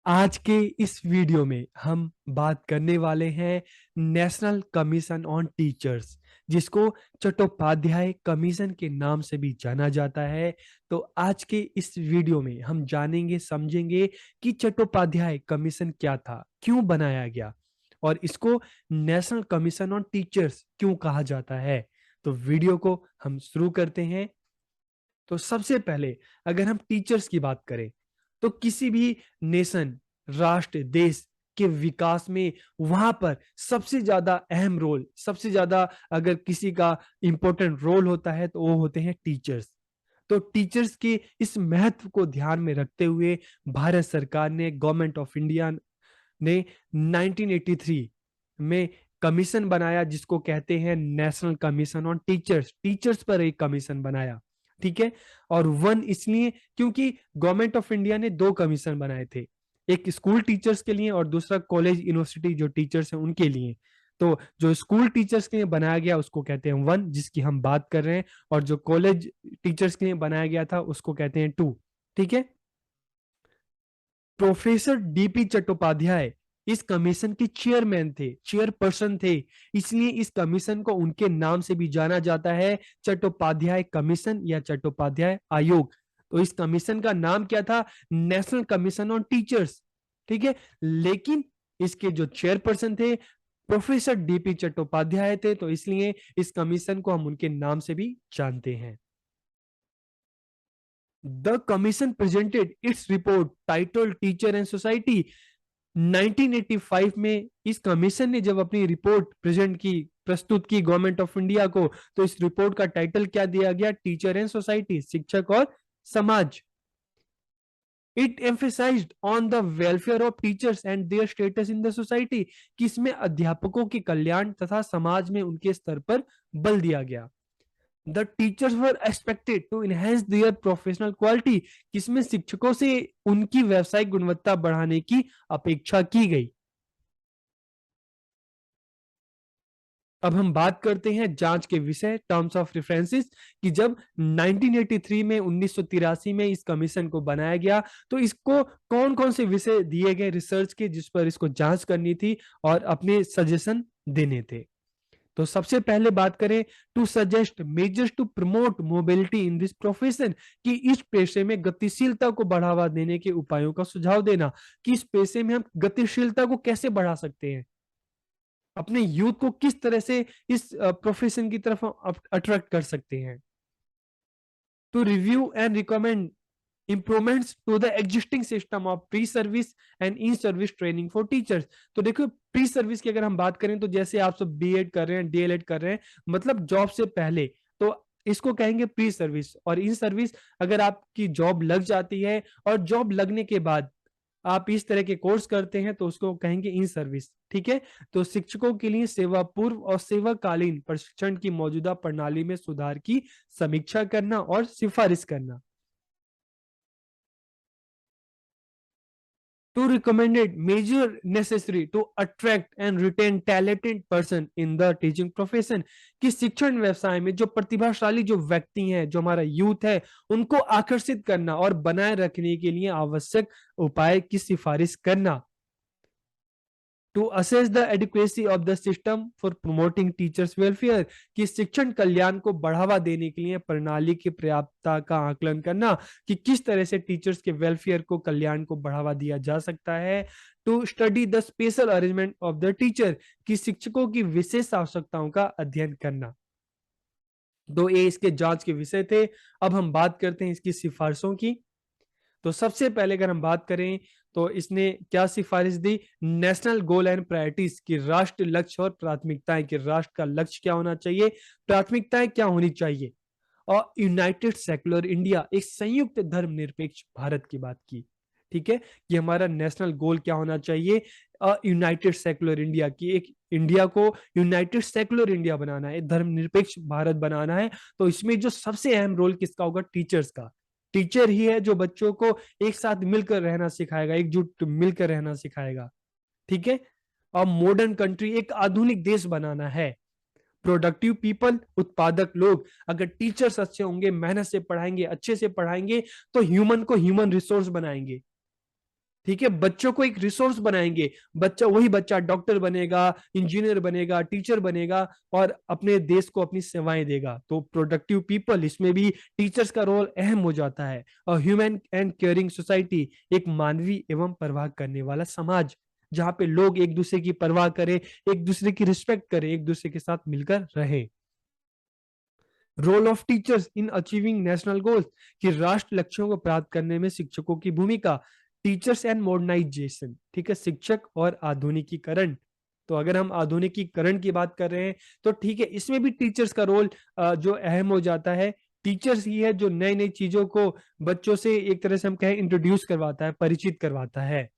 आज के इस वीडियो में हम बात करने वाले हैं नेशनल कमीशन ऑन टीचर्स, जिसको चट्टोपाध्याय कमीशन के नाम से भी जाना जाता है। तो आज के इस वीडियो में हम जानेंगे समझेंगे कि चट्टोपाध्याय कमीशन क्या था, क्यों बनाया गया और इसको नेशनल कमीशन ऑन टीचर्स क्यों कहा जाता है। तो वीडियो को हम शुरू करते हैं। तो सबसे पहले अगर हम टीचर्स की बात करें तो किसी भी नेशन, राष्ट्र, देश के विकास में वहां पर सबसे ज्यादा अहम रोल, सबसे ज्यादा अगर किसी का इंपॉर्टेंट रोल होता है तो वो होते हैं टीचर्स। तो टीचर्स के इस महत्व को ध्यान में रखते हुए भारत सरकार ने, गवर्नमेंट ऑफ इंडिया ने 1983 में कमीशन बनाया जिसको कहते हैं national commission on teachers. Teachers पर एक कमीशन बनाया, ठीक है। और वन इसलिए क्योंकि गवर्नमेंट ऑफ इंडिया ने दो कमीशन बनाए थे, एक स्कूल टीचर्स के लिए और दूसरा कॉलेज यूनिवर्सिटी जो टीचर्स हैं उनके लिए। तो जो स्कूल टीचर्स के लिए बनाया गया उसको कहते हैं वन, जिसकी हम बात कर रहे हैं, और जो कॉलेज टीचर्स के लिए बनाया गया था उसको कहते हैं टू, ठीक है। प्रोफेसर डीपी चट्टोपाध्याय इस कमीशन के चेयरमैन थे, चेयरपर्सन थे, इसलिए इस कमीशन को उनके नाम से भी जाना जाता है, चट्टोपाध्याय कमीशन या चट्टोपाध्याय आयोग। तो इस कमीशन का नाम क्या था? नेशनल कमीशन ऑन टीचर्स, ठीक है। लेकिन इसके जो चेयरपर्सन थे प्रोफेसर डीपी चट्टोपाध्याय थे, तो इसलिए इस कमीशन को हम उनके नाम से भी जानते हैं। The commission presented its report titled Teacher and Society 1985 में। इस कमीशन ने जब अपनी रिपोर्ट प्रेजेंट की, प्रस्तुत की गवर्नमेंट ऑफ इंडिया को, तो इस रिपोर्ट का टाइटल क्या दिया गया? टीचर एंड सोसाइटी, शिक्षक और समाज। It emphasised on the welfare of teachers and their status in the society, कि इसमें अध्यापकों के कल्याण तथा समाज में उनके स्तर पर बल दिया गया। The teachers were expected to enhance their professional quality, किसमें शिक्षकों से उनकी व्यावसायिक गुणवत्ता बढ़ाने की अपेक्षा की गई। अब हम बात करते हैं जांच के विषय, टर्म्स ऑफ रेफरेंसेस, कि जब 1983 में, 1983 में इस कमीशन को बनाया गया तो इसको कौन कौन से विषय दिए गए रिसर्च के जिस पर इसको जांच करनी थी और अपने सजेशन देने थे। तो सबसे पहले बात करें, to suggest measures to promote mobility in this profession, कि इस पेशे में गतिशीलता को बढ़ावा देने के उपायों का सुझाव देना, कि इस पेशे में हम गतिशीलता को कैसे बढ़ा सकते हैं, अपने यूथ को किस तरह से इस प्रोफेशन की तरफ अट्रैक्ट कर सकते हैं। To review and recommend improvements to the existing system of pre-service and in-service training for teachers। तो देखो, प्री सर्विस की अगर हम बात करें तो जैसे आप सब बीएड कर रहे हैं, डीएलएड कर रहे हैं, मतलब जॉब से पहले, तो इसको कहेंगे प्री सर्विस। और इन सर्विस अगर आपकी जॉब लग जाती है और जॉब लगने के बाद आप इस तरह के कोर्स करते हैं तो उसको कहेंगे इन सर्विस, ठीक है। तो शिक्षकों के लिए सेवा पूर्व और सेवाकालीन प्रशिक्षण की मौजूदा प्रणाली में सुधार की समीक्षा करना और सिफारिश करना। To recommended measure necessary to attract and retain talented person in the teaching profession, कि शिक्षण व्यवसाय में जो प्रतिभाशाली जो व्यक्ति हैं, जो हमारा यूथ है, उनको आकर्षित करना और बनाए रखने के लिए आवश्यक उपाय की सिफारिश करना। To assess the adequacy of the system for promoting teachers welfare, कि शिक्षण कल्याण को बढ़ावा देने के लिए प्रणाली की पर्याप्तता का आकलन करना, कि किस तरह से टीचर्स के वेलफेयर को, कल्याण को बढ़ावा दिया जा सकता है। To study the special arrangement of the teacher, कि शिक्षकों की विशेष आवश्यकताओं का अध्ययन करना। दो ये इसके जांच के विषय थे। अब हम बात करते हैं इसकी सिफारिशों की। तो सबसे पहले अगर हम बात करें तो इसने क्या सिफारिश दी? नेशनल गोल एंड प्रायोरिटीज, की राष्ट्र लक्ष्य और प्राथमिकताएं, कि राष्ट्र का लक्ष्य क्या होना चाहिए, प्राथमिकताएं क्या होनी चाहिए। और यूनाइटेड सेक्युलर इंडिया, एक संयुक्त धर्मनिरपेक्ष भारत की बात की, ठीक है। कि हमारा नेशनल गोल क्या होना चाहिए? यूनाइटेड सेक्युलर इंडिया, की एक इंडिया को यूनाइटेड सेक्युलर इंडिया बनाना है, धर्मनिरपेक्ष भारत बनाना है। तो इसमें जो सबसे अहम रोल किसका होगा? टीचर्स का। टीचर ही है जो बच्चों को एक साथ मिलकर रहना सिखाएगा, एकजुट मिलकर रहना सिखाएगा, ठीक है। और मॉडर्न कंट्री, एक आधुनिक देश बनाना है। प्रोडक्टिव पीपल, उत्पादक लोग, अगर टीचर्स अच्छे होंगे, मेहनत से पढ़ाएंगे, अच्छे से पढ़ाएंगे, तो ह्यूमन को ह्यूमन रिसोर्स बनाएंगे, ठीक है, बच्चों को एक रिसोर्स बनाएंगे, वही बच्चा डॉक्टर बनेगा, इंजीनियर बनेगा, टीचर बनेगा और अपने देश को अपनी सेवाएं देगा। तो प्रोडक्टिव पीपल, इसमें भी टीचर्स का रोल अहम हो जाता है। और ह्यूमन एंड केयरिंग सोसाइटी, एक मानवीय एवं परवाह करने वाला समाज, जहां पे लोग एक दूसरे की परवाह करें, एक दूसरे की रिस्पेक्ट करें, एक दूसरे के साथ मिलकर रहे। Role of teachers in achieving national goals, कि राष्ट्र लक्ष्यों को प्राप्त करने में शिक्षकों की भूमिका। टीचर्स एंड मॉडर्नाइजेशन, ठीक है, शिक्षक और आधुनिकीकरण। तो अगर हम आधुनिकीकरण की बात कर रहे हैं तो ठीक है, इसमें भी टीचर्स का रोल जो अहम हो जाता है। टीचर्स ही है जो नई नई चीजों को बच्चों से एक तरह से हम कहें इंट्रोड्यूस करवाता है, परिचित करवाता है।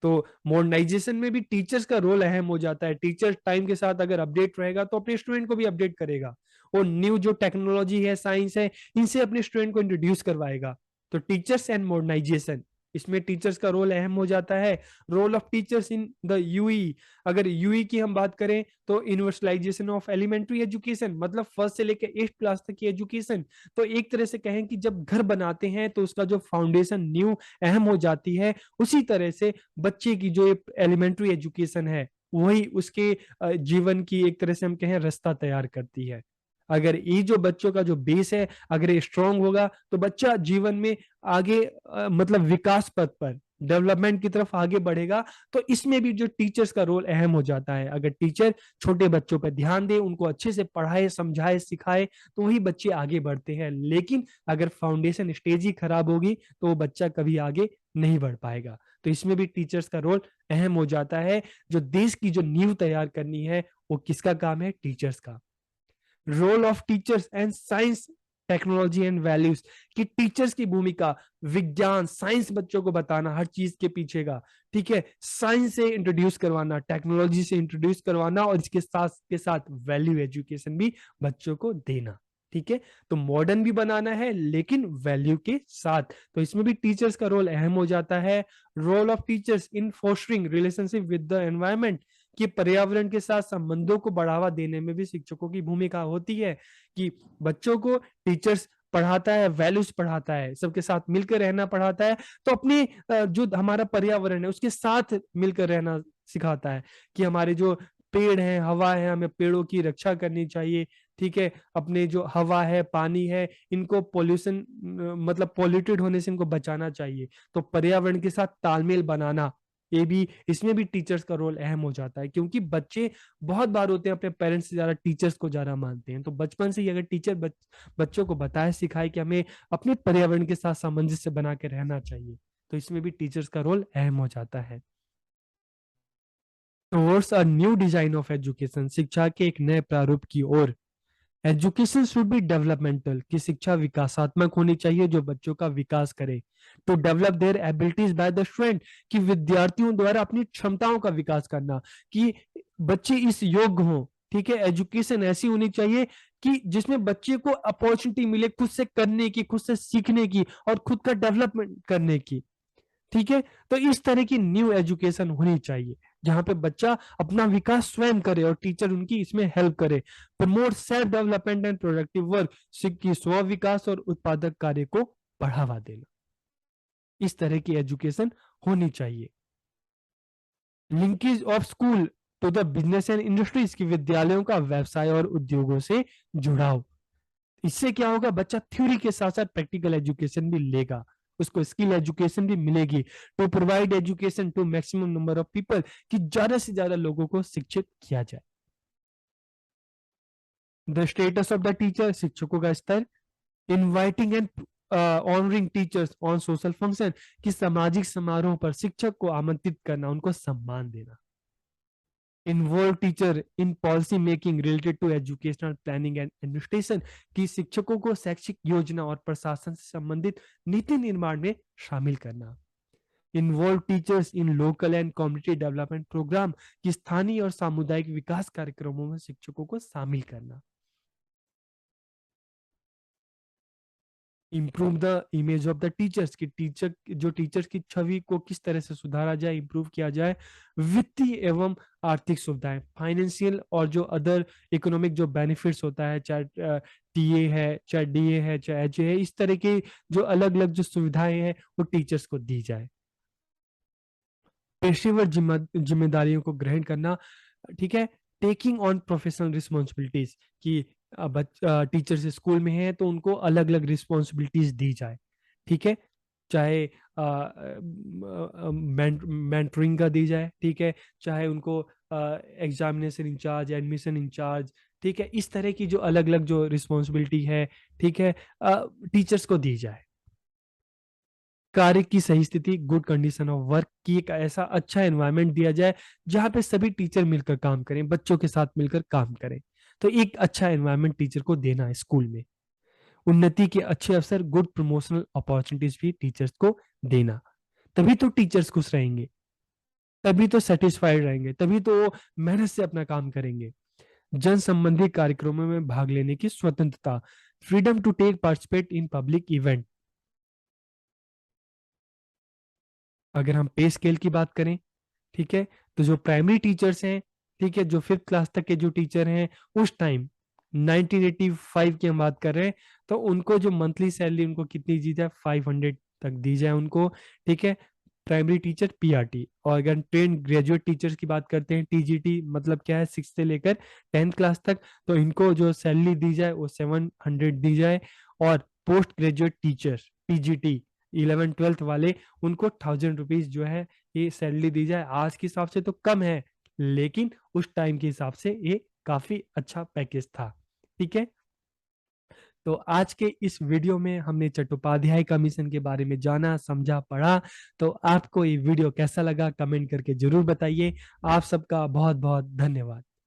तो मॉडर्नाइजेशन में भी टीचर्स का रोल अहम हो जाता है। टीचर टाइम के साथ अगर अपडेट रहेगा तो अपने स्टूडेंट को भी अपडेट करेगा, और न्यू जो टेक्नोलॉजी है, साइंस है, इनसे अपने स्टूडेंट को इंट्रोड्यूस करवाएगा। तो टीचर्स एंड मॉडर्नाइजेशन, इसमें टीचर्स का रोल अहम हो जाता है। Role of teachers in the UE, अगर यूई की हम बात करें तो यूनिवर्सलाइजेशन ऑफ एलिमेंट्री एजुकेशन, मतलब फर्स्ट से लेकर 8th क्लास तक की एजुकेशन। तो एक तरह से कहें कि जब घर बनाते हैं तो उसका जो फाउंडेशन न्यू अहम हो जाती है, उसी तरह से बच्चे की जो एलिमेंट्री एजुकेशन है वही उसके जीवन की एक तरह से हम कहें रास्ता तैयार करती है। अगर ये जो बच्चों का जो बेस है अगर ये स्ट्रांग होगा तो बच्चा जीवन में आगे मतलब विकास पथ पर, डेवलपमेंट की तरफ आगे बढ़ेगा। तो इसमें भी जो टीचर्स का रोल अहम हो जाता है। अगर टीचर छोटे बच्चों पर ध्यान दे, उनको अच्छे से पढ़ाए, समझाए, सिखाए, तो वही बच्चे आगे बढ़ते हैं। लेकिन अगर फाउंडेशन स्टेज ही खराब होगी तो वो बच्चा कभी आगे नहीं बढ़ पाएगा। तो इसमें भी टीचर्स का रोल अहम हो जाता है। जो देश की जो नींव तैयार करनी है वो किसका काम है? टीचर्स का। Role of teachers and science, technology and values, कि टीचर्स की भूमिका, विज्ञान साइंस बच्चों को बताना हर चीज के पीछे का, ठीक है, साइंस से इंट्रोड्यूस करवाना, टेक्नोलॉजी से इंट्रोड्यूस करवाना, और इसके साथ के साथ वैल्यू एजुकेशन भी बच्चों को देना। ठीक है, तो मॉडर्न भी बनाना है लेकिन वैल्यू के साथ। तो इसमें भी टीचर्स का रोल अहम हो जाता है। Role of teachers in fostering relationship with the environment, कि पर्यावरण के साथ संबंधों को बढ़ावा देने में भी शिक्षकों की भूमिका होती है। कि बच्चों को टीचर्स पढ़ाता है, वैल्यूज पढ़ाता है, सबके साथ मिलकर रहना पढ़ाता है, तो अपने जो हमारा पर्यावरण है उसके साथ मिलकर रहना सिखाता है। कि हमारे जो पेड़ है, हवा है, हमें पेड़ों की रक्षा करनी चाहिए। ठीक है, अपने जो हवा है, पानी है, इनको पोल्यूशन मतलब पॉल्यूटेड होने से इनको बचाना चाहिए। तो पर्यावरण के साथ तालमेल बनाना, ये भी, इसमें भी टीचर्स का रोल अहम हो जाता है। क्योंकि बच्चे बहुत बार होते हैं अपने पेरेंट्स से ज्यादा टीचर्स को ज्यादा मानते हैं। तो बचपन से ही अगर टीचर बच्चों को बताए, सिखाए कि हमें अपने पर्यावरण के साथ सामंजस्य बना के रहना चाहिए, तो इसमें भी टीचर्स का रोल अहम हो जाता है। Towards a new design of education, शिक्षा के एक नए प्रारूप की ओर। एजुकेशन शुड बी डेवलपमेंटल, कि शिक्षा विकासात्मक होनी चाहिए जो बच्चों का विकास करे। To develop their abilities by the student, कि विद्यार्थियों द्वारा अपनी क्षमताओं का विकास करना, कि बच्चे इस योग्य हों। ठीक है, एजुकेशन ऐसी होनी चाहिए कि जिसमें बच्चे को अपॉर्चुनिटी मिले खुद से करने की, खुद से सीखने की और खुद का डेवलपमेंट करने की। ठीक है, तो इस तरह की न्यू एजुकेशन होनी चाहिए जहां पे बच्चा अपना विकास स्वयं करे और टीचर उनकी इसमें हेल्प करे। Promote self development and productive work, की स्व विकास और उत्पादक कार्य को बढ़ावा देना, इस तरह की एजुकेशन होनी चाहिए। Linkage of school to the business and industries, की विद्यालयों का व्यवसाय और उद्योगों से जुड़ाव। इससे क्या होगा, बच्चा थ्योरी के साथ साथ प्रैक्टिकल एजुकेशन भी लेगा, उसको स्किल एजुकेशन भी मिलेगी। To provide education to maximum number of people, कि ज्यादा से ज्यादा लोगों को शिक्षित किया जाए। The status of the teacher, शिक्षकों का स्तर। Inviting and honouring teachers on social function, कि सामाजिक समारोह पर शिक्षक को आमंत्रित करना, उनको सम्मान देना। Involve teacher in policy making related to educational planning and administration, की शिक्षकों को शैक्षिक योजना और प्रशासन से संबंधित नीति निर्माण में शामिल करना। Involve teachers in local and community development programme, की स्थानीय और सामुदायिक विकास कार्यक्रमों में शिक्षकों को शामिल करना। Improve the image of the teachers, की टीचर्स की छवि को किस तरह से सुधारा जाए, इंप्रूव किया जाए। वित्तीय एवं आर्थिक सुविधाएं, फाइनेंशियल और जो अदर इकोनॉमिक जो बेनिफिट्स होता है, चाहे टीए है, चाहे डीए है, चाहे एचए है, इस तरह के जो अलग अलग जो सुविधाएं हैं वो टीचर्स को दी जाए। पेशेवर जिम्मेदारियों को ग्रहण करना, ठीक है। टेकिंग ऑन प्रोफेशनल रिस्पॉन्सिबिलिटीज, कि टीचर्स स्कूल में हैं तो उनको अलग अलग रिस्पॉन्सिबिलिटीज दी जाए, ठीक है। चाहे मेंटरिंग का दी जाए, ठीक है, चाहे उनको एग्जामिनेशन इंचार्ज, एडमिशन इंचार्ज, ठीक है, इस तरह की जो अलग अलग जो रिस्पॉन्सिबिलिटी है, ठीक है, टीचर्स को दी जाए। कार्य की सही स्थिति, गुड कंडीशन ऑफ वर्क, की एक ऐसा अच्छा एनवायरनमेंट दिया जाए जहां पे सभी टीचर मिलकर काम करें, बच्चों के साथ मिलकर काम करें। तो एक अच्छा एनवायरनमेंट टीचर को देना है स्कूल में। उन्नति के अच्छे अवसर, गुड प्रमोशनल अपॉर्चुनिटीज भी टीचर्स को देना। तभी तो टीचर्स खुश रहेंगे, तभी तो सेटिस्फाइड रहेंगे, तभी तो वो मेहनत से अपना काम करेंगे। जन संबंधी कार्यक्रमों में भाग लेने की स्वतंत्रता, freedom to take participate in public event. अगर हम पे स्केल की बात करें, ठीक है, तो जो प्राइमरी टीचर्स हैं, ठीक है, जो 5th क्लास तक के जो टीचर हैं, उस टाइम 1985 की हम बात कर रहे हैं, तो उनको जो मंथली सैलरी उनको कितनी दी जाए, 500 तक दी जाए उनको, ठीक है। Primary teacher PRT. और अगर ट्रेन ग्रेजुएट टीचर्स की बात करते हैं, टीजीटी मतलब क्या है, 6 से लेकर 10th क्लास तक, तो इनको जो सैलरी दी जाए वो 700 दी जाए। और post graduate teacher PGT 11th 12th वाले, उनको 1000 रुपीज जो है ये सैलरी दी जाए। आज के हिसाब से तो कम है, लेकिन उस टाइम के हिसाब से ये काफी अच्छा पैकेज था, ठीक है। तो आज के इस वीडियो में हमने चट्टोपाध्याय का मिशन के बारे में जाना, समझा, पढ़ा। तो आपको ये वीडियो कैसा लगा कमेंट करके जरूर बताइए। आप सबका बहुत बहुत धन्यवाद।